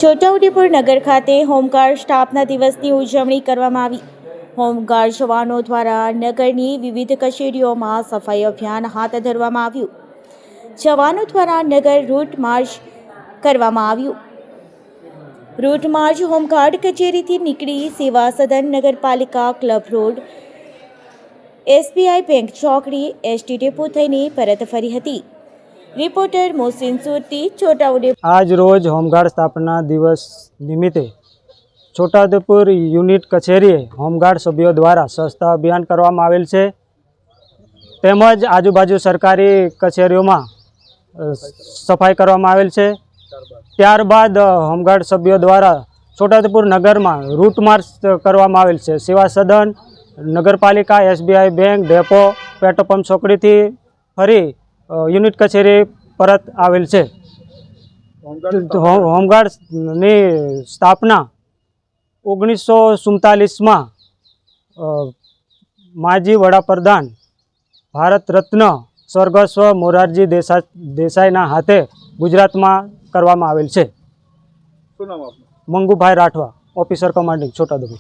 છોટાઉદેપુર નગર ખાતે હોમગાર્ડ સ્ટાફના દિવસની ઉજવણી કરવામાં આવી। હોમગાર્ડ જવાનો દ્વારા નગરની વિવિધ કચેરીઓમાં સફાઈ અભિયાન હાથ ધરવામાં આવ્યું। જવાનો દ્વારા નગર રૂટ માર્ચ કરવામાં આવ્યું। રૂટ માર્ચ હોમગાર્ડ કચેરીથી નીકળી સેવા સદન, નગરપાલિકા ક્લબ રોડ, SBI બેંક ચોકડી, ST ડેપો થઈને પરત ફરી હતી। रिपोर्टर मोहसिन सुरती, छोटाउदेपुर। आज रोज होमगार्ड स्थापना दिवस निमित्ते छोटाउदेपुर यूनिट कचेरीए होमगार्ड सभ्यों द्वारा स्वच्छता अभियान करवामां आवेल छे। तेमज आजुबाजु सरकारी कचेरीओं में सफाई करवामां आवेल छे। त्यारबाद होमगार्ड सभ्यों द्वारा छोटाउदेपुर नगर में रूट मार्च करवामां आवेल छे। सेवा सदन, नगरपालिका, SBI bank, depot, petrol pump चौकड़ी थी फरी यूनिट कचेरी परत आवेल छे। होमगार्ड नी स्थापना 1947 में माजी वडाप्रधान भारत रत्न स्वर्गस्व मोरारजी देसाई ना हाथे गुजरात में करवामां आवेल छे। Mangubhai Rathwa, officer commanding, Chhotaudepur.